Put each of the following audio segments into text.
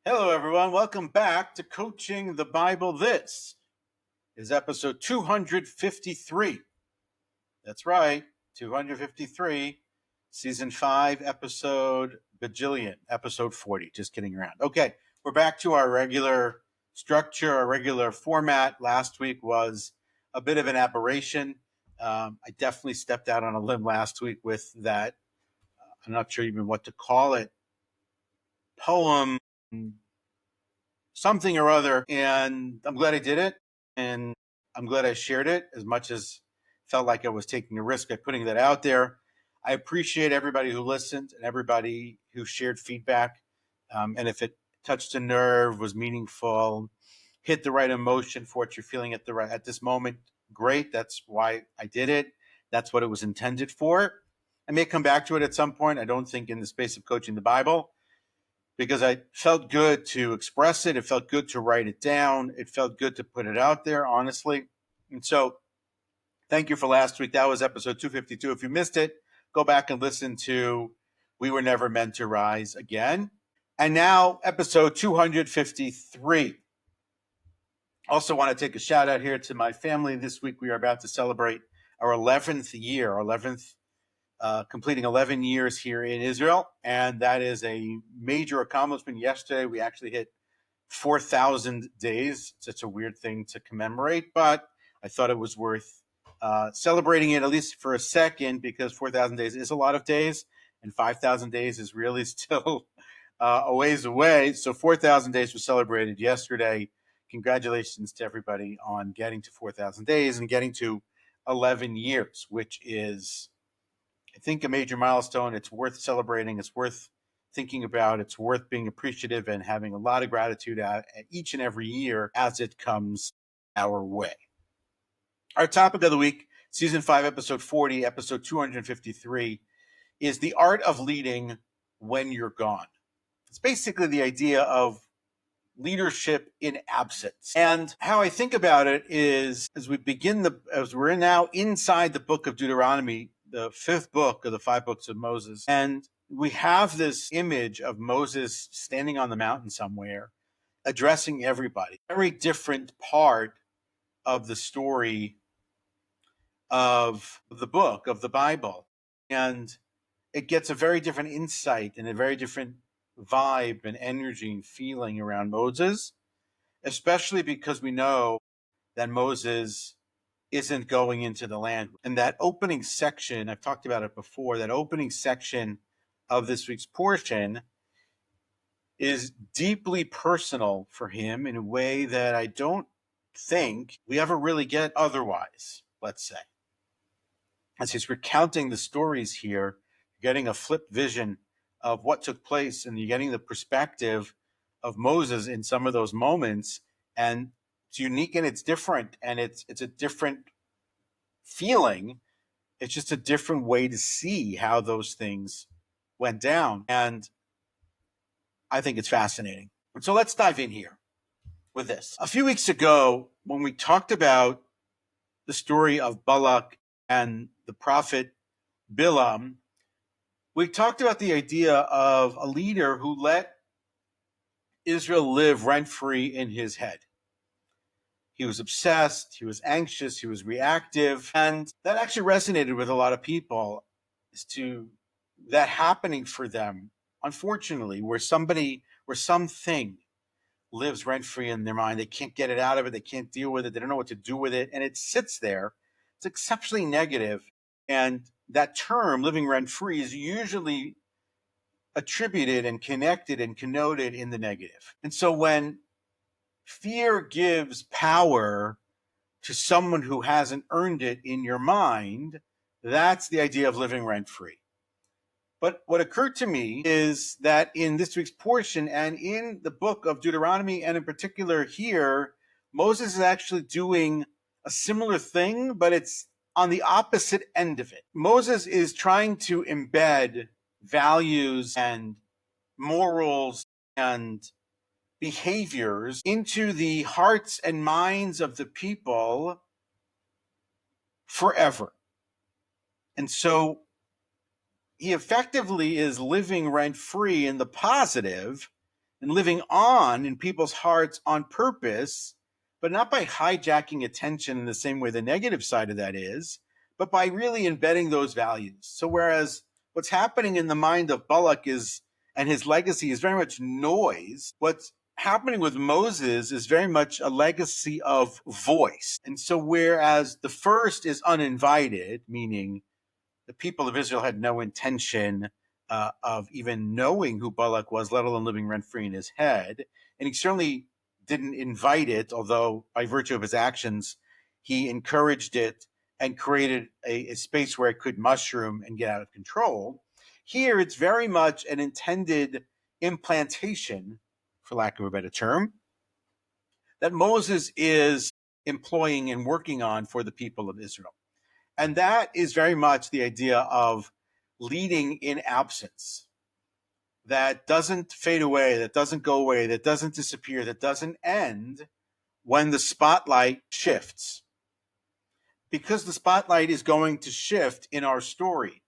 Hello, everyone. Welcome back to Coaching the Bible. This is episode 253. That's right, 253, season 5, episode bajillion, episode 40. Just kidding around. Okay, we're back to our regular structure, our regular format. Last week was a bit of an aberration. I definitely stepped out on a limb last week with that. I'm not sure even what to call it. Poem, something or other, and I'm glad I did it, and I'm glad I shared it as much as felt like I was taking a risk by putting that out there. I appreciate everybody who listened and everybody who shared feedback, and if it touched a nerve, was meaningful, hit the right emotion for what you're feeling at this moment, great. That's why I did it. That's what it was intended for. I may come back to it at some point. I don't think in the space of coaching the Bible, because I felt good to express it. It felt good to write it down. It felt good to put it out there, honestly. And so thank you for last week. That was episode 252. If you missed it, go back and listen to We Were Never Meant to Rise Again. And now episode 253. Also want to take a shout out here to my family. This week we are about to celebrate our 11th year, completing 11 years here in Israel, and that is a major accomplishment. Yesterday, we actually hit 4,000 days. Such a weird thing to commemorate, but I thought it was worth celebrating it at least for a second, because 4,000 days is a lot of days, and 5,000 days is really still a ways away. So 4,000 days was celebrated yesterday. Congratulations to everybody on getting to 4,000 days and getting to 11 years, which is, I think, a major milestone. It's worth celebrating. It's worth thinking about. It's worth being appreciative and having a lot of gratitude at each and every year as it comes our way. Our topic of the week, season 5, episode 40, episode 253, is the art of leading when you're gone. It's basically the idea of leadership in absence. And how I think about it is, as we're now inside the book of Deuteronomy, the 5th book of the 5 books of Moses, and we have this image of Moses standing on the mountain somewhere, addressing everybody. Very different part of the story of the book, of the Bible. And it gets a very different insight and a very different vibe and energy and feeling around Moses, especially because we know that Moses isn't going into the land. And that opening section, I've talked about it before, that opening section of this week's portion is deeply personal for him in a way that I don't think we ever really get otherwise, let's say. As he's recounting the stories here, you're getting a flipped vision of what took place, and you're getting the perspective of Moses in some of those moments. And it's unique and it's different, and it's a different feeling. It's just a different way to see how those things went down. And I think it's fascinating. So let's dive in here with this. A few weeks ago, when we talked about the story of Balak and the prophet Bilam, we talked about the idea of a leader who let Israel live rent-free in his head. He was obsessed, he was anxious, he was reactive, and that actually resonated with a lot of people as to that happening for them, unfortunately, where something lives rent-free in their mind. They can't get it out of it, they can't deal with it, they don't know what to do with it, and it sits there. It's exceptionally negative, and that term, living rent-free, is usually attributed and connected and connoted in the negative. And so when fear gives power to someone who hasn't earned it in your mind, that's the idea of living rent-free. But what occurred to me is that in this week's portion and in the book of Deuteronomy, and in particular here, Moses is actually doing a similar thing, but it's on the opposite end of it. Moses is trying to embed values and morals and behaviors into the hearts and minds of the people forever. And so he effectively is living rent-free in the positive and living on in people's hearts on purpose, but not by hijacking attention in the same way the negative side of that is, but by really embedding those values. So whereas what's happening in the mind of Balak is, and his legacy is very much noise, what's happening with Moses is very much a legacy of voice. And so whereas the first is uninvited, meaning the people of Israel had no intention of even knowing who Balak was, let alone living rent-free in his head. And he certainly didn't invite it, although by virtue of his actions, he encouraged it and created a space where it could mushroom and get out of control. Here, it's very much an intended implantation, for lack of a better term, that Moses is employing and working on for the people of Israel. And that is very much the idea of leading in absence, that doesn't fade away, that doesn't go away, that doesn't disappear, that doesn't end when the spotlight shifts. Because the spotlight is going to shift in our story.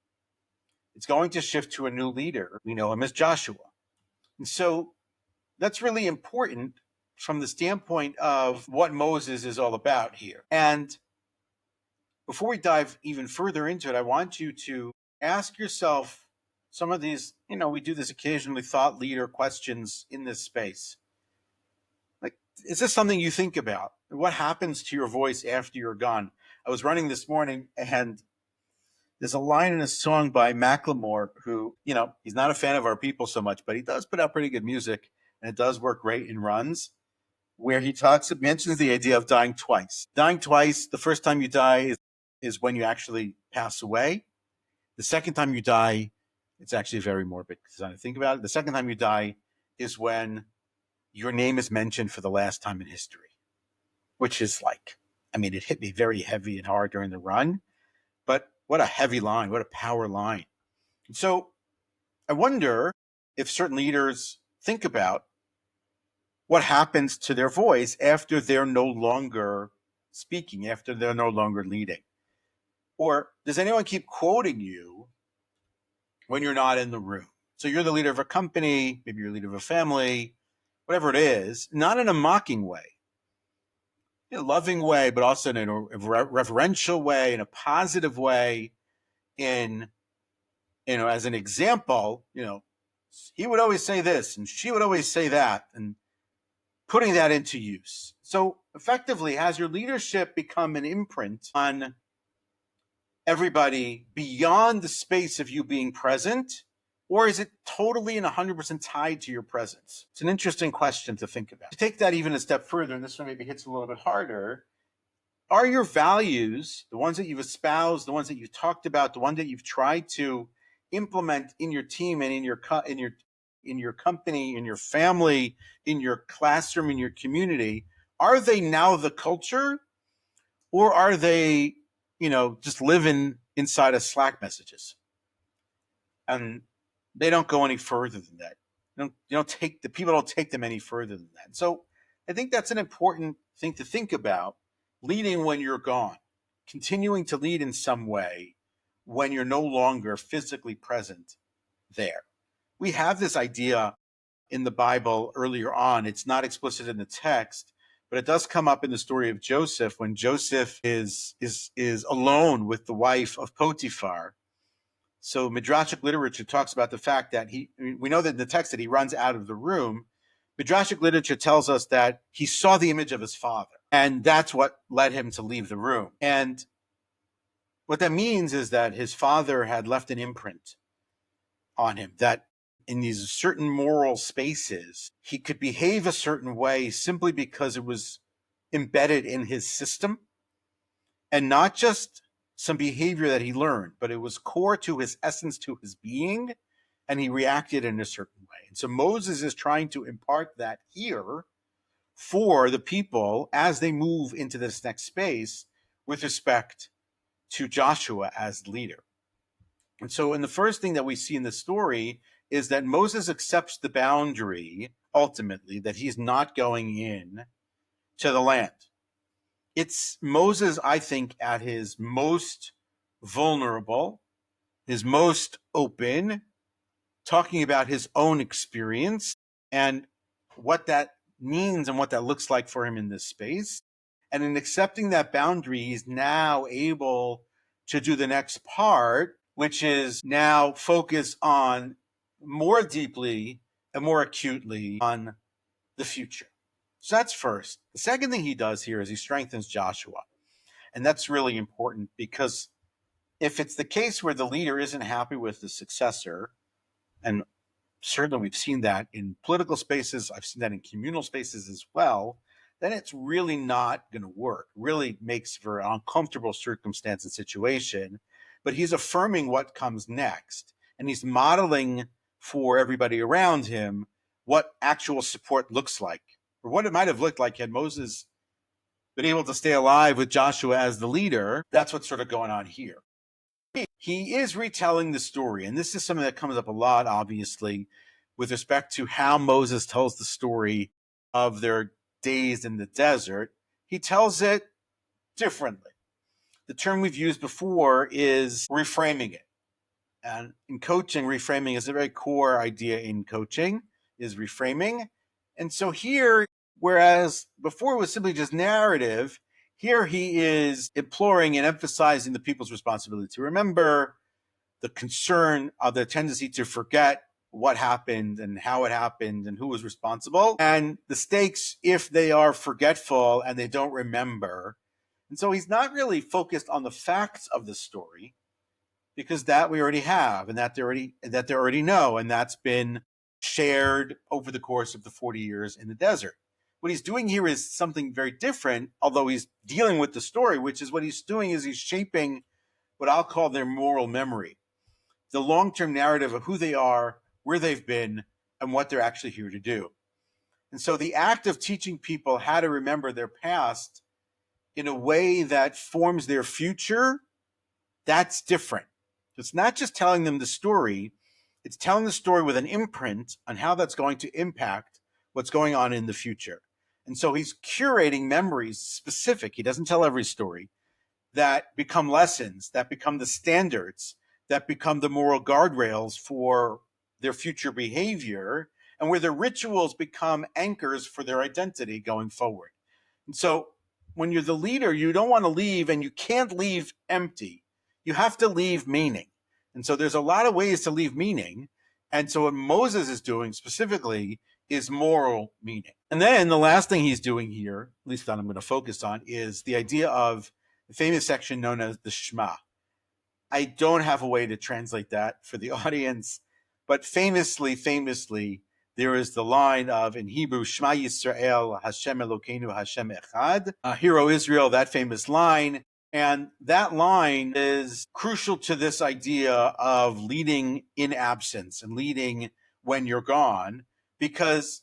It's going to shift to a new leader. We know him as Joshua. And so that's really important from the standpoint of what Moses is all about here. And before we dive even further into it, I want you to ask yourself some of these, we do this occasionally, thought leader questions in this space. Like, is this something you think about? What happens to your voice after you're gone? I was running this morning, and there's a line in a song by Macklemore who, he's not a fan of our people so much, but he does put out pretty good music, and it does work great in runs, where he mentions the idea of dying twice. Dying twice, the first time you die is when you actually pass away. The second time you die, it's actually very morbid because I think about it. The second time you die is when your name is mentioned for the last time in history, which is it hit me very heavy and hard during the run, but what a heavy line, what a power line. And so I wonder if certain leaders think about what happens to their voice after they're no longer speaking, after they're no longer leading. Or does anyone keep quoting you when you're not in the room? So you're the leader of a company, maybe you're the leader of a family, whatever it is, not in a mocking way, in a loving way, but also in a reverential way, in a positive way, as an example, he would always say this and she would always say that, and putting that into use. So effectively, has your leadership become an imprint on everybody beyond the space of you being present, or is it totally and 100% tied to your presence? It's an interesting question to think about. To take that even a step further, and this one maybe hits a little bit harder, are your values, the ones that you've espoused, the ones that you've talked about, the one that you've tried to implement in your team and in your company, in your family, in your classroom, in your community, are they now the culture, or are they, just living inside of Slack messages? And they don't go any further than that. People don't take them any further than that. So I think that's an important thing to think about. Leading when you're gone, continuing to lead in some way when you're no longer physically present there. We have this idea in the Bible earlier on. It's not explicit in the text, but it does come up in the story of Joseph when Joseph is alone with the wife of Potiphar. So Midrashic literature talks about the fact that we know that in the text that he runs out of the room. Midrashic literature tells us that he saw the image of his father, and that's what led him to leave the room. And what that means is that his father had left an imprint on him, that in these certain moral spaces, he could behave a certain way simply because it was embedded in his system, and not just some behavior that he learned, but it was core to his essence, to his being, and he reacted in a certain way. And so Moses is trying to impart that here for the people as they move into this next space with respect to Joshua as leader. And so in the first thing that we see in the story is that Moses accepts the boundary, ultimately, that he's not going in to the land. It's Moses, I think, at his most vulnerable, his most open, talking about his own experience. And what that means and what that looks like for him in this space. And in accepting that boundary, he's now able to do the next part, which is now focus on more deeply and more acutely on the future. So that's first. The second thing he does here is he strengthens Joshua. And that's really important because if it's the case where the leader isn't happy with the successor, and certainly we've seen that in political spaces, I've seen that in communal spaces as well, then it's really not going to work. Really makes for an uncomfortable circumstance and situation. But he's affirming what comes next. And he's modeling for everybody around him what actual support looks like, or what it might have looked like had Moses been able to stay alive with Joshua as the leader. That's what's sort of going on here. He is retelling the story, and this is something that comes up a lot, obviously, with respect to how Moses tells the story of their days in the desert. He tells it differently. The term we've used before is reframing it. And in coaching, reframing is a very core idea in coaching, is reframing. And so here, whereas before it was simply just narrative, here he is imploring and emphasizing the people's responsibility to remember, the concern of the tendency to forget what happened and how it happened and who was responsible, and the stakes if they are forgetful and they don't remember. And so he's not really focused on the facts of the story, because that we already have, and that they already know, and that's been shared over the course of the 40 years in the desert. What he's doing here is something very different, although he's dealing with the story, which is what he's doing is he's shaping what I'll call their moral memory, the long-term narrative of who they are, where they've been, and what they're actually here to do. And so the act of teaching people how to remember their past in a way that forms their future, that's different. It's not just telling them the story, it's telling the story with an imprint on how that's going to impact what's going on in the future. And so he's curating memories specific. He doesn't tell every story, that become lessons, that become the standards, that become the moral guardrails for their future behavior, and where the rituals become anchors for their identity going forward. And so when you're the leader, you don't want to leave, and you can't leave empty. You have to leave meaning. And so there's a lot of ways to leave meaning. And so what Moses is doing specifically is moral meaning. And then the last thing he's doing here, at least that I'm going to focus on, is the idea of the famous section known as the Shema. I don't have a way to translate that for the audience, but famously, there is the line of, in Hebrew, Shema Yisrael, Hashem Elokeinu, Hashem Echad. Hear, O Israel, that famous line. And that line is crucial to this idea of leading in absence and leading when you're gone, because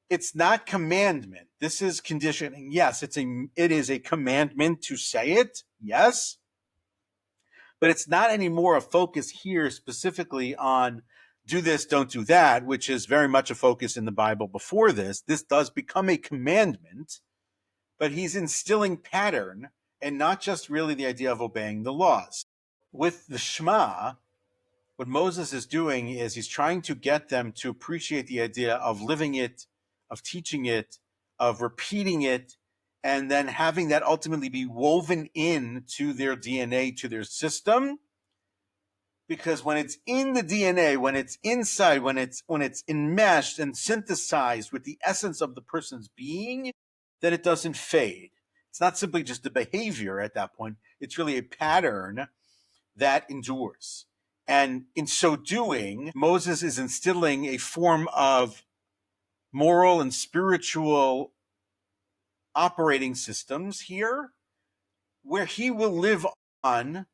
it's not commandment. This is conditioning. Yes, it is a commandment to say it. Yes. But it's not anymore a focus here specifically on do this, don't do that, which is very much a focus in the Bible before this. This does become a commandment, but he's instilling pattern and not just really the idea of obeying the laws. With the Shema, what Moses is doing is he's trying to get them to appreciate the idea of living it, of teaching it, of repeating it, and then having that ultimately be woven into their DNA, to their system. Because when it's in the DNA, when it's inside, when it's enmeshed and synthesized with the essence of the person's being, then it doesn't fade. It's not simply just a behavior at that point. It's really a pattern that endures. And in so doing, Moses is instilling a form of moral and spiritual operating systems here, where he will live on,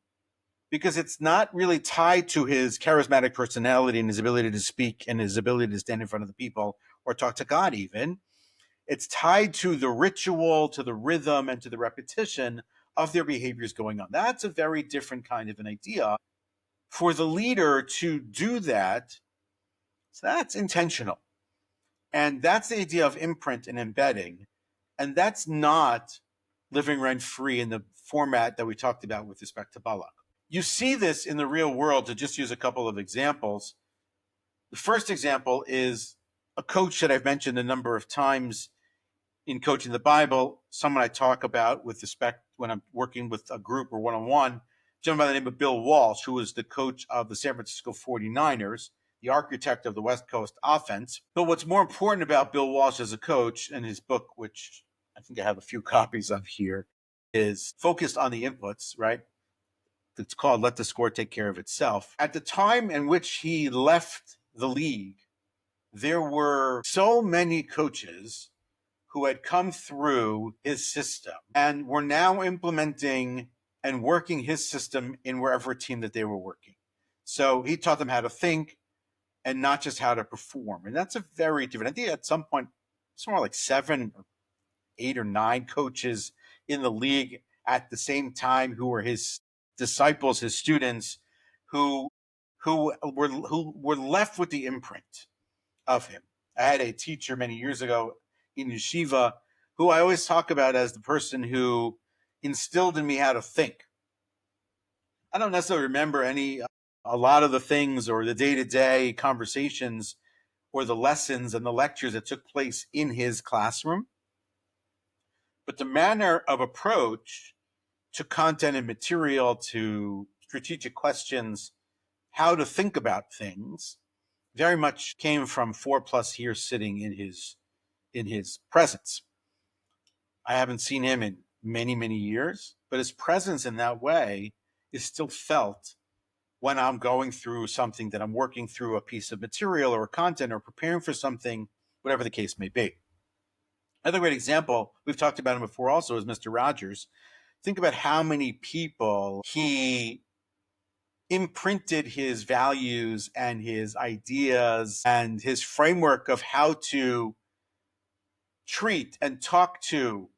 because it's not really tied to his charismatic personality and his ability to speak and his ability to stand in front of the people or talk to God even. It's tied to the ritual, to the rhythm, and to the repetition of their behaviors going on. That's a very different kind of an idea. For the leader to do that, so that's intentional. And that's the idea of imprint and embedding. And that's not living rent-free in the format that we talked about with respect to Balak. You see this in the real world, to just use a couple of examples. The first example is a coach that I've mentioned a number of times in Coaching the Bible, someone I talk about with respect when I'm working with a group or one-on-one, a gentleman by the name of Bill Walsh, who was the coach of the San Francisco 49ers, the architect of the West Coast offense. But what's more important about Bill Walsh as a coach, and his book, which I think I have a few copies of here, is focused on the inputs, right? It's called Let the Score Take Care of Itself. At the time in which he left the league, there were so many coaches who had come through his system and were now implementing and working his system in wherever team that they were working. So he taught them how to think and not just how to perform. And that's a very different, I think at some point, somewhere like 7 or 8 or 9 coaches in the league at the same time who were his disciples, his students, who were left with the imprint of him. I had a teacher many years ago in yeshiva who I always talk about as the person who instilled in me how to think. I don't necessarily remember a lot of the things or the day-to-day conversations or the lessons and the lectures that took place in his classroom, but the manner of approach to content and material, to strategic questions, how to think about things, very much came from 4+ years sitting in his presence. I haven't seen him in many, many years, but his presence in that way is still felt when I'm going through something that I'm working through, a piece of material or content or preparing for something, whatever the case may be. Another great example, we've talked about him before also, is Mr. Rogers. Think about how many people he imprinted his values and his ideas and his framework of how to treat and talk to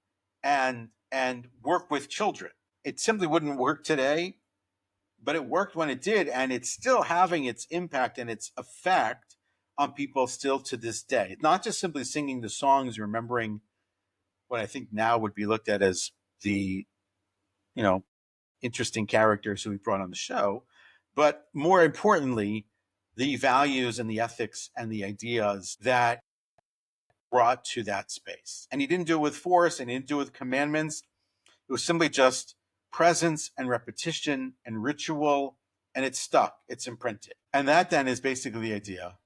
and work with children. It simply wouldn't work today, but it worked when it did, and it's still having its impact and its effect on people still to this day. It's not just simply singing the songs, remembering what I think now would be looked at as the, interesting characters who we brought on the show, but more importantly, the values and the ethics and the ideas that brought to that space. And he didn't do it with force, and he didn't do it with commandments. It was simply just presence and repetition and ritual, and it's stuck, it's imprinted. And that then is basically the idea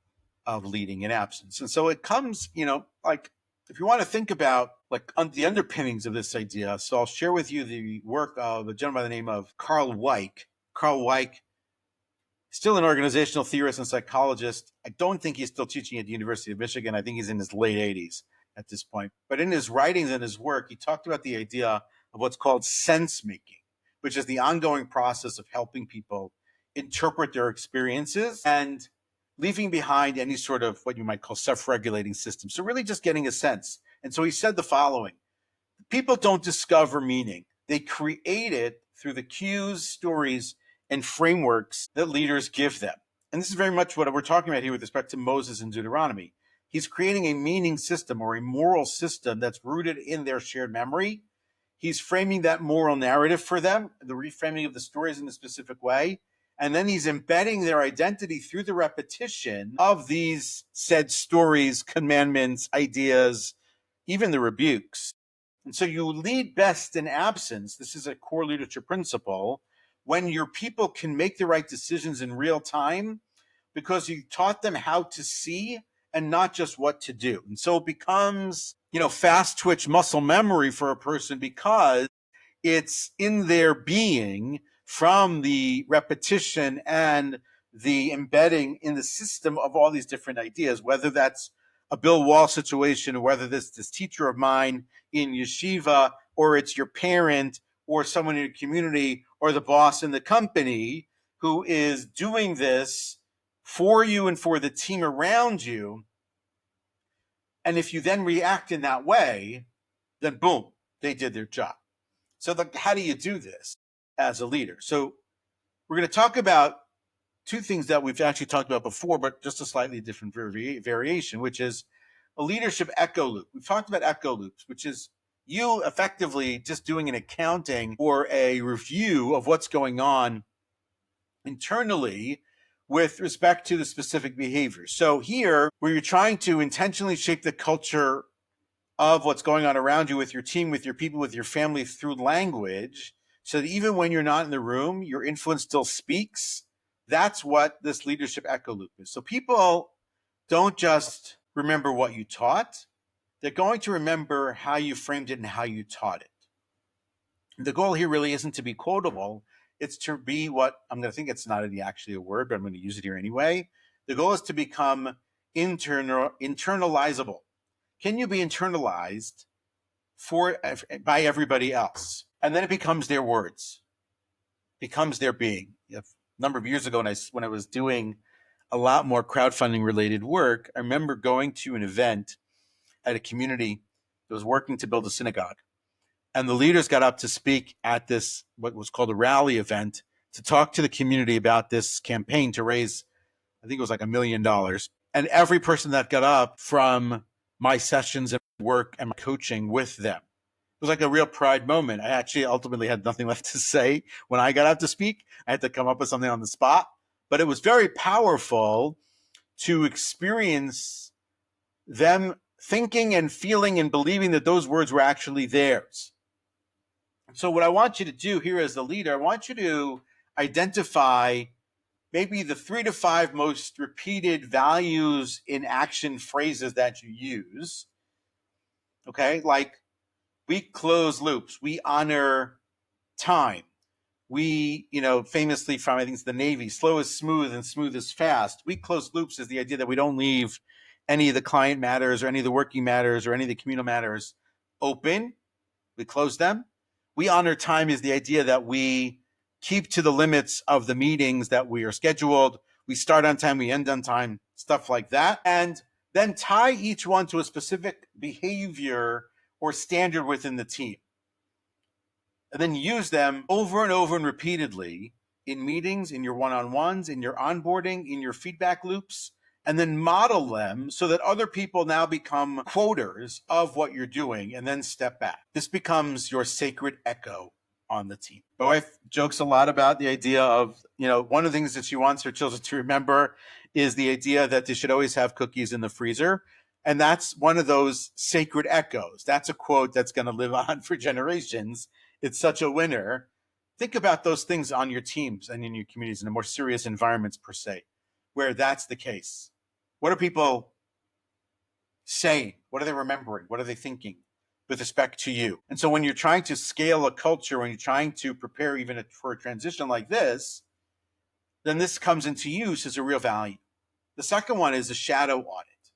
of leading in absence. And so it comes, like, if you want to think about like the underpinnings of this idea, so I'll share with you the work of a gentleman by the name of Carl Weick. Carl Weick, still an organizational theorist and psychologist. I don't think he's still teaching at the University of Michigan. I think he's in his late 80s at this point. But in his writings and his work, he talked about the idea of what's called sense making, which is the ongoing process of helping people interpret their experiences and leaving behind any sort of what you might call self-regulating system. So really just getting a sense. And so he said the following: people don't discover meaning. They create it through the cues, stories, and frameworks that leaders give them. And this is very much what we're talking about here with respect to Moses and Deuteronomy. He's creating a meaning system or a moral system that's rooted in their shared memory. He's framing that moral narrative for them, the reframing of the stories in a specific way. And then he's embedding their identity through the repetition of these said stories, commandments, ideas, even the rebukes. And so you lead best in absence. This is a core leadership principle. When your people can make the right decisions in real time, because you taught them how to see and not just what to do. And so it becomes, fast twitch muscle memory for a person because it's in their being from the repetition and the embedding in the system of all these different ideas, whether that's a Bill Walsh situation, or whether this teacher of mine in yeshiva, or it's your parent or someone in your community or the boss in the company who is doing this for you and for the team around you. And if you then react in that way, then boom, they did their job. So how do you do this as a leader? So we're going to talk about two things that we've actually talked about before, but just a slightly different variation, which is a leadership echo loop. We've talked about echo loops, which is you effectively just doing an accounting or a review of what's going on internally with respect to the specific behaviors. So here, where you're trying to intentionally shape the culture of what's going on around you with your team, with your people, with your family through language, so that even when you're not in the room, your influence still speaks. That's what this leadership echo loop is. So people don't just remember what you taught, they're going to remember how you framed it and how you taught it. The goal here really isn't to be quotable. It's to be what I'm going to think it's not actually a word, but I'm going to use it here anyway. The goal is to become internalizable. Can you be internalized by everybody else? And then it becomes their words, becomes their being. A number of years ago, when I was doing a lot more crowdfunding related work, I remember going to an event at a community that was working to build a synagogue. And the leaders got up to speak at this, what was called a rally event, to talk to the community about this campaign to raise, I think it was like $1 million. And every person that got up from my sessions and work and my coaching with them, it was like a real pride moment. I actually ultimately had nothing left to say when I got up to speak. I had to come up with something on the spot. But it was very powerful to experience them thinking and feeling and believing that those words were actually theirs. So what I want you to do here as the leader, I want you to identify maybe the 3 to 5 most repeated values in action phrases that you use. Okay, like we close loops, we honor time. We, famously from, I think it's the Navy, slow is smooth and smooth is fast. We close loops is the idea that we don't leave any of the client matters or any of the working matters or any of the communal matters open. We close them. We honor time is the idea that we keep to the limits of the meetings that we are scheduled. We start on time, we end on time, stuff like that. And then tie each one to a specific behavior or standard within the team. And then use them over and over and repeatedly in meetings, in your one-on-ones, in your onboarding, in your feedback loops, and then model them so that other people now become quoters of what you're doing and then step back. This becomes your sacred echo on the team. My wife jokes a lot about the idea of, one of the things that she wants her children to remember is the idea that they should always have cookies in the freezer. And that's one of those sacred echoes. That's a quote that's going to live on for generations. It's such a winner. Think about those things on your teams and in your communities in the more serious environments per se, where that's the case. What are people saying? What are they remembering? What are they thinking with respect to you? And so when you're trying to scale a culture, when you're trying to prepare even for a transition like this, then this comes into use as a real value. The second one is a shadow audit,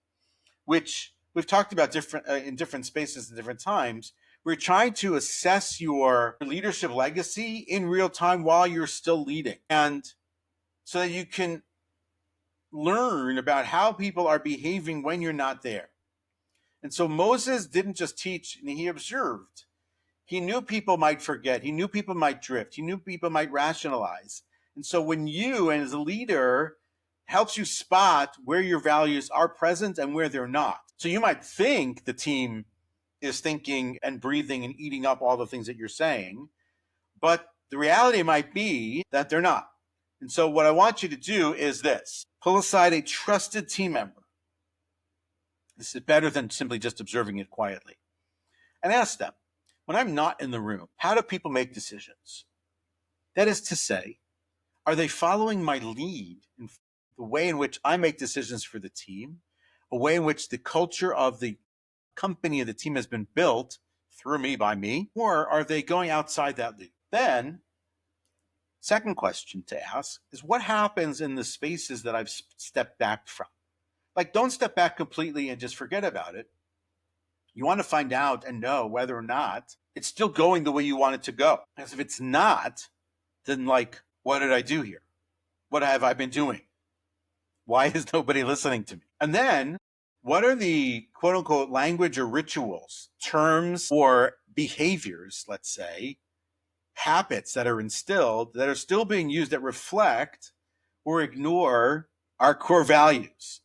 which we've talked about in different spaces at different times. We're trying to assess your leadership legacy in real time while you're still leading. And so that you can learn about how people are behaving when you're not there. And so Moses didn't just teach, and he observed. He knew people might forget. He knew people might drift. He knew people might rationalize. And so when you, and as a leader, helps you spot where your values are present and where they're not. So you might think the team is thinking and breathing and eating up all the things that you're saying, but the reality might be that they're not. And so what I want you to do is this: pull aside a trusted team member. This is better than simply just observing it quietly. And ask them, when I'm not in the room, how do people make decisions? That is to say, are they following my lead in the way in which I make decisions for the team, a way in which the culture of the company of the team has been built through me, by me, or are they going outside that lead? Then, second question to ask is, what happens in the spaces that I've stepped back from? Like, don't step back completely and just forget about it. You want to find out and know whether or not it's still going the way you want it to go. Because if it's not, then what did I do here? What have I been doing? Why is nobody listening to me? And then, what are the quote unquote language or rituals, terms or behaviors, let's say, habits that are instilled that are still being used that reflect or ignore our core values?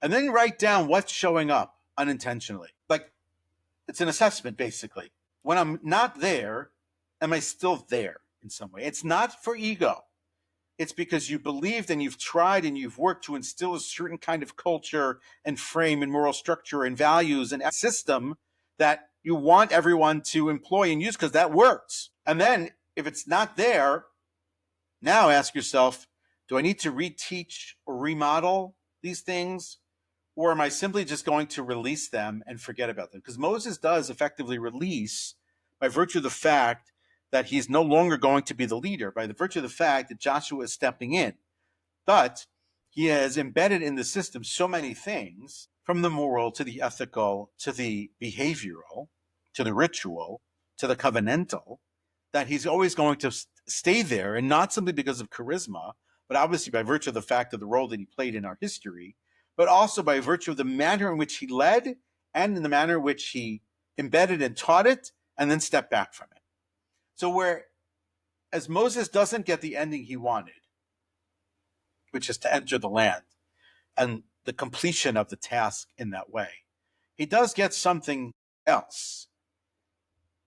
And then write down what's showing up unintentionally. It's an assessment, basically. When I'm not there, am I still there in some way? It's not for ego. it's because you believed and you've tried and you've worked to instill a certain kind of culture and frame and moral structure and values and system that you want everyone to employ and use because that works. And then if it's not there, now ask yourself, do I need to reteach or remodel these things? Or am I simply just going to release them and forget about them? Because Moses does effectively release by virtue of the fact that he's no longer going to be the leader, by the virtue of the fact that Joshua is stepping in. But he has embedded in the system so many things, from the moral to the ethical to the behavioral to the ritual to the covenantal, that he's always going to stay there, and not simply because of charisma, but obviously by virtue of the fact of the role that he played in our history, but also by virtue of the manner in which he led and in the manner in which he embedded and taught it and then stepped back from it. So whereas Moses doesn't get the ending he wanted, which is to enter the land and the completion of the task in that way, he does get something else.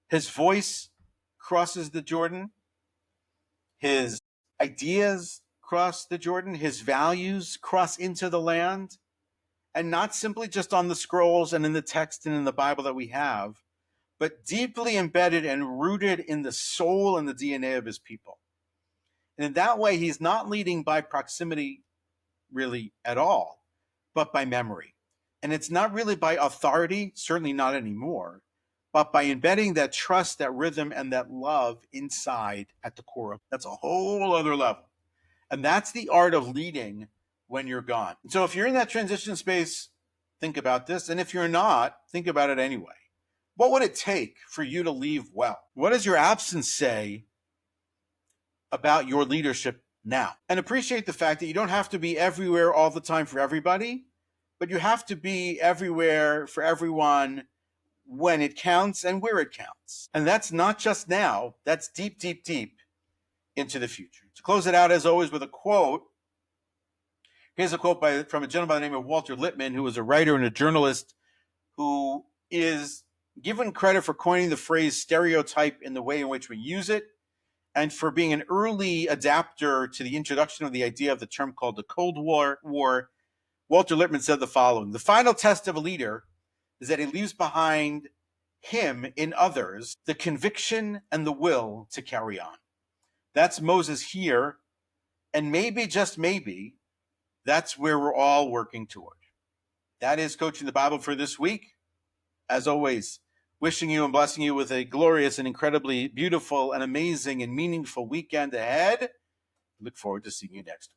His voice crosses the Jordan. His ideas cross the Jordan. His values cross into the land. And not simply just on the scrolls and in the text and in the Bible that we have, but deeply embedded and rooted in the soul and the DNA of his people. And in that way, he's not leading by proximity really at all, but by memory. And it's not really by authority, certainly not anymore, but by embedding that trust, that rhythm, and that love inside at the core of. That's a whole other level. And that's the art of leading when you're gone. So if you're in that transition space, think about this. And if you're not, think about it anyway. What would it take for you to leave well? What does your absence say about your leadership now? And appreciate the fact that you don't have to be everywhere all the time for everybody, but you have to be everywhere for everyone when it counts and where it counts. And that's not just now, that's deep, deep, deep into the future. To close it out, as always, with a quote. Here's a quote from a gentleman by the name of Walter Lippmann, who was a writer and a journalist who is given credit for coining the phrase stereotype in the way in which we use it, and for being an early adapter to the introduction of the idea of the term called the Cold War. Walter Lippmann said the following: the final test of a leader is that he leaves behind him in others the conviction and the will to carry on. That's Moses here, and maybe, just maybe, that's where we're all working toward. That is Coaching the Bible for this week. As always, wishing you and blessing you with a glorious and incredibly beautiful and amazing and meaningful weekend ahead. Look forward to seeing you next week.